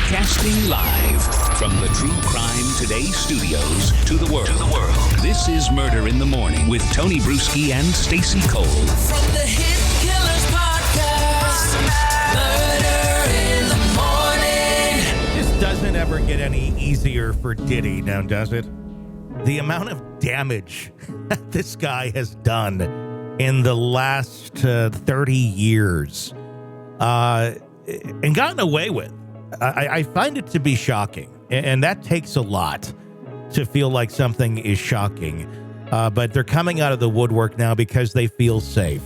Broadcasting live from the True Crime Today studios to the world. This is Murder in the Morning with Tony Bruschi and Stacey Cole. From the Hit Killers Podcast, Murder in the Morning. This doesn't ever get any easier for Diddy now, does it? The amount of damage this guy has done in the last 30 years and gotten away with. I find it to be shocking, and that takes a lot to feel like something is shocking. But they're coming out of the woodwork now because they feel safe,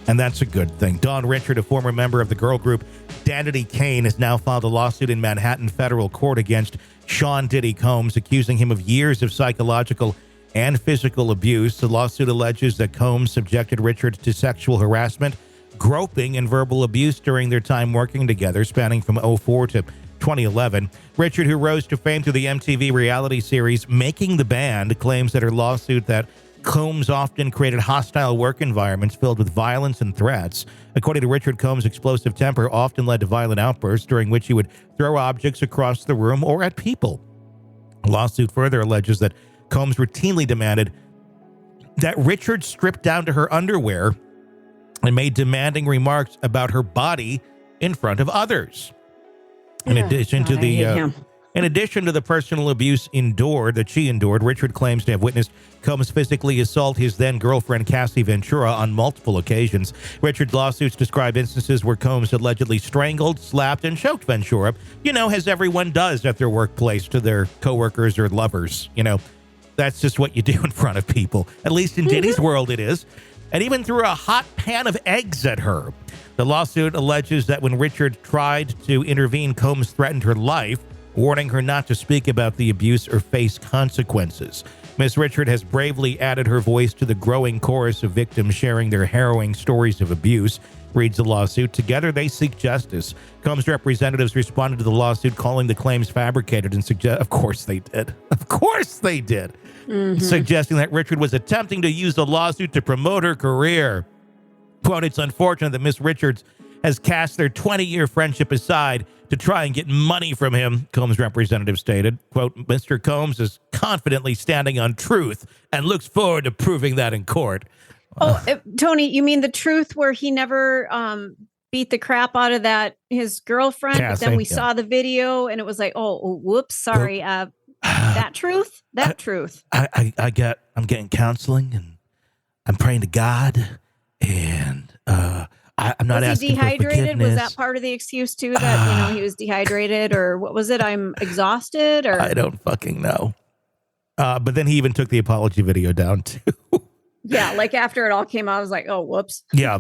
and that's a good thing. Dawn Richard, a former member of the girl group Danity Kane, has now filed a lawsuit in Manhattan federal court against Sean Diddy Combs, accusing him of years of psychological and physical abuse. The lawsuit alleges that Combs subjected Richard to sexual harassment, groping, and verbal abuse during their time working together, spanning from 2004 to 2011. Richard, who rose to fame through the MTV reality series Making the Band, claims that her lawsuit that Combs often created hostile work environments filled with violence and threats. According to Richard, Combs' explosive temper often led to violent outbursts during which he would throw objects across the room or at people. The lawsuit further alleges that Combs routinely demanded that Richard strip down to her underwear and made demanding remarks about her body in front of others. In addition to the personal abuse that she endured, Richard claims to have witnessed Combs physically assault his then-girlfriend Cassie Ventura on multiple occasions. Richard's lawsuits describe instances where Combs allegedly strangled, slapped, and choked Ventura, as everyone does at their workplace to their coworkers or lovers. That's just what you do in front of people. At least in Diddy's world it is. And even threw a hot pan of eggs at her. The lawsuit alleges that when Richard tried to intervene, Combs threatened her life, warning her not to speak about the abuse or face consequences. Miss Richard has bravely added her voice to the growing chorus of victims sharing their harrowing stories of abuse, reads the lawsuit. Together, they seek justice. Combs representatives responded to the lawsuit, calling the claims fabricated and of course they did. Of course they did. Suggesting that Richard was attempting to use the lawsuit to promote her career. Quote, "It's unfortunate that Miss Richards has cast their 20-year friendship aside to try and get money from him," Combs' representative stated. Quote, "Mr. Combs is confidently standing on truth and looks forward to proving that in court." Tony, you mean the truth where he never beat the crap out of his girlfriend, Cassie, but then we saw the video and it was like, whoops, sorry. That truth? Truth. I'm getting counseling and I'm praying to God and I'm not asking for forgiveness. Dehydrated? Was that part of the excuse too? That he was dehydrated, or what was it? I'm exhausted, or I don't fucking know. But then he even took the apology video down too. Yeah, like after it all came out, I was like, oh, whoops. Yeah.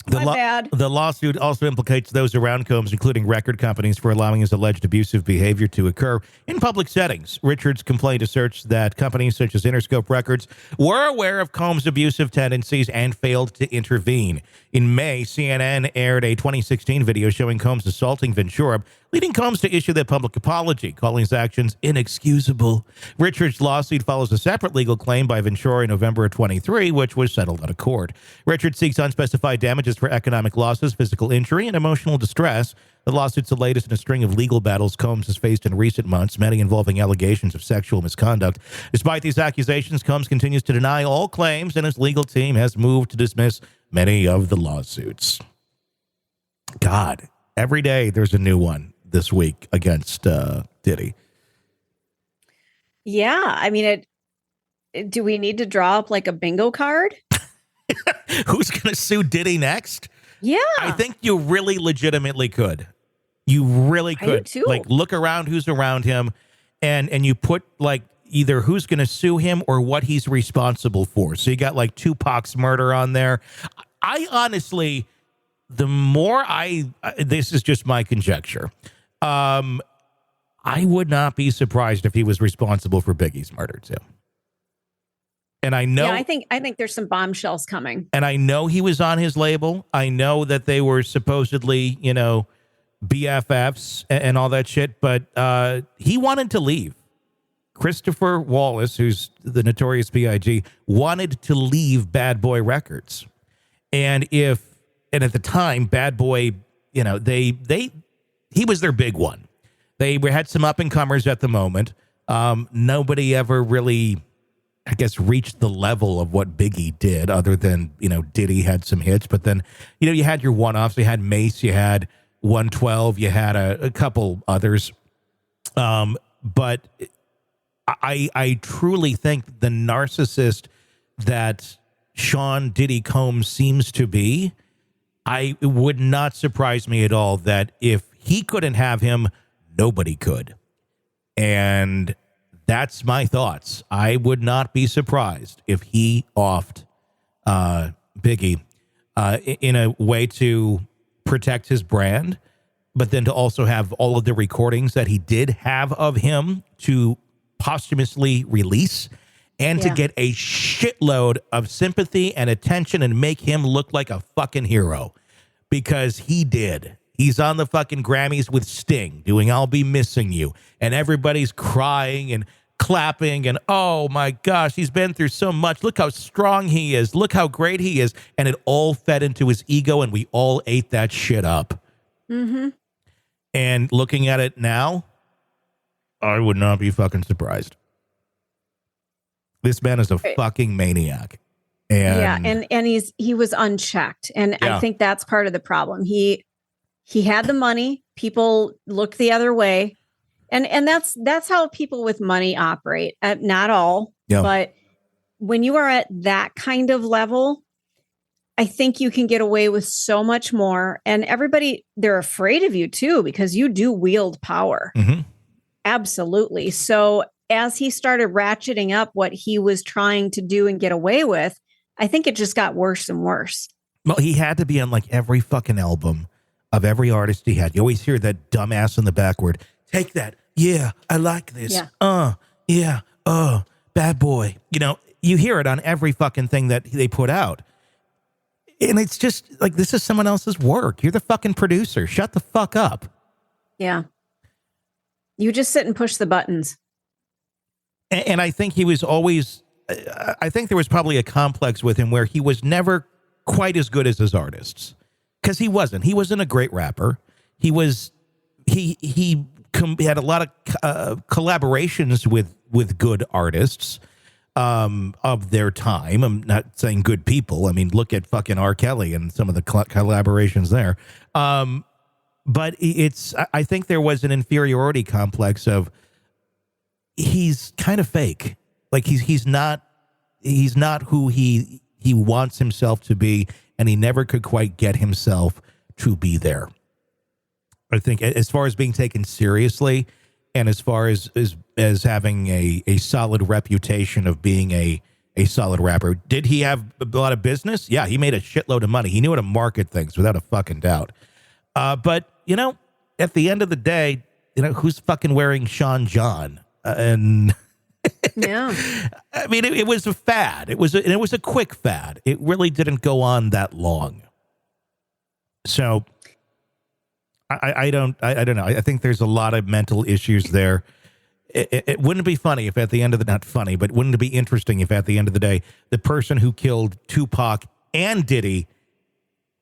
Bad. The lawsuit also implicates those around Combs, including record companies, for allowing his alleged abusive behavior to occur in public settings. Richards complained asserts that companies such as Interscope Records were aware of Combs' abusive tendencies and failed to intervene. In May, CNN aired a 2016 video showing Combs assaulting Ventura, leading Combs to issue the public apology, calling his actions inexcusable. Richards' lawsuit follows a separate legal claim by Ventura in November of 23, which was settled out of court. Richards seeks unspecified damages for economic losses, physical injury, and emotional distress. The lawsuit's the latest in a string of legal battles Combs has faced in recent months, many involving allegations of sexual misconduct. Despite these accusations, Combs continues to deny all claims, and his legal team has moved to dismiss many of the lawsuits. God, every day there's a new one this week against Diddy. Yeah, I mean, do we need to draw up like a bingo card? Who's going to sue Diddy next? Yeah. I think you really legitimately could. You really could. I do too. Like, look around who's around him and you put like either who's going to sue him or what he's responsible for. So you got like Tupac's murder on there. I honestly, this is just my conjecture. I would not be surprised if he was responsible for Biggie's murder too. And I know, yeah, I think there's some bombshells coming. And I know he was on his label. I know that they were supposedly, BFFs and all that shit, but he wanted to leave. Christopher Wallace, who's the Notorious B.I.G., wanted to leave Bad Boy Records. And at the time, Bad Boy, he was their big one. They had some up-and-comers at the moment. Nobody ever really, I guess, reached the level of what Biggie did, other than, Diddy had some hits. But then, you had your one-offs. You had Mace, you had 112, you had a couple others. But I truly think the narcissist that Sean Diddy Combs seems to be, it would not surprise me at all that if he couldn't have him, nobody could. And that's my thoughts. I would not be surprised if he offed Biggie in a way to protect his brand, but then to also have all of the recordings that he did have of him to posthumously release and to get a shitload of sympathy and attention and make him look like a fucking hero, because he did. He's on the fucking Grammys with Sting doing I'll Be Missing You, and everybody's crying and clapping and, oh my gosh, he's been through so much. Look how strong he is. Look how great he is. And it all fed into his ego, and we all ate that shit up. Mm-hmm. And looking at it now, I would not be fucking surprised. This man is a fucking maniac. And he was unchecked. And I think that's part of the problem. He had the money. People looked the other way. And that's how people with money operate. Not all, but when you are at that kind of level, I think you can get away with so much more. And everybody, they're afraid of you too, because you do wield power. Mm-hmm. Absolutely. So as he started ratcheting up what he was trying to do and get away with, I think it just got worse and worse. Well, he had to be on like every fucking album of every artist he had. You always hear that dumbass in the backward. Take that. Yeah, I like this. Bad boy. You hear it on every fucking thing that they put out. And it's just like, this is someone else's work. You're the fucking producer. Shut the fuck up. Yeah. You just sit and push the buttons. And I think he was always, I think there was probably a complex with him where he was never quite as good as his artists. Because he wasn't. He wasn't a great rapper. He had a lot of collaborations with good artists of their time. I'm not saying good people. I mean, look at fucking R. Kelly and some of the collaborations there. But I think there was an inferiority complex of, he's kind of fake. Like he's not who he wants himself to be, and he never could quite get himself to be there. I think as far as being taken seriously, and as far as having a solid reputation of being a solid rapper, did he have a lot of business? Yeah, he made a shitload of money. He knew how to market things without a fucking doubt. But at the end of the day, who's fucking wearing Sean John? And yeah, I mean, it was a fad. It was a quick fad. It really didn't go on that long. So I don't know. I think there's a lot of mental issues there. It wouldn't be funny if at the end of not funny, but wouldn't it be interesting if at the end of the day, the person who killed Tupac and Diddy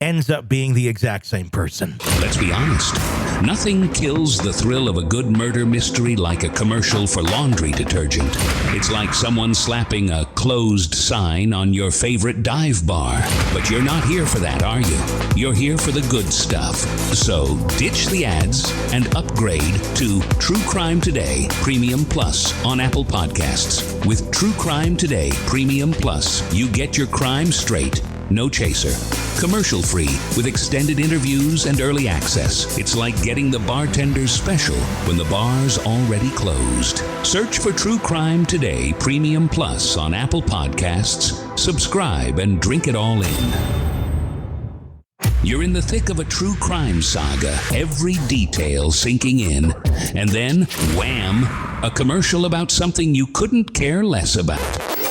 ends up being the exact same person? Let's be honest. Nothing kills the thrill of a good murder mystery like a commercial for laundry detergent. It's like someone slapping a closed sign on your favorite dive bar. But you're not here for that, are you? You're here for the good stuff. So ditch the ads and upgrade to True Crime Today Premium Plus on Apple Podcasts. With True Crime Today Premium Plus, you get your crime straight. No chaser. Commercial free with extended interviews and early access. It's like getting the bartender's special when the bar's already closed. Search for True Crime Today Premium Plus on Apple Podcasts. Subscribe and drink it all in. You're in the thick of a true crime saga, every detail sinking in. And then, wham, a commercial about something you couldn't care less about.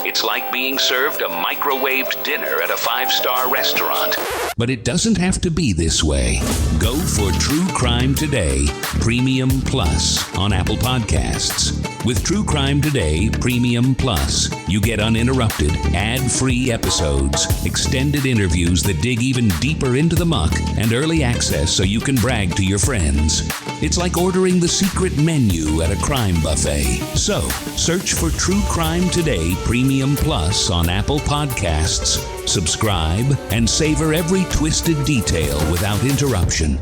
It's like being served a microwaved dinner at a 5-star restaurant. But it doesn't have to be this way. Go for True Crime Today Premium Plus on Apple Podcasts. With True Crime Today Premium Plus, you get uninterrupted, ad-free episodes, extended interviews that dig even deeper into the muck, and early access so you can brag to your friends. It's like ordering the secret menu at a crime buffet. So, search for True Crime Today Premium Plus on Apple Podcasts, subscribe, and savor every twisted detail without interruption.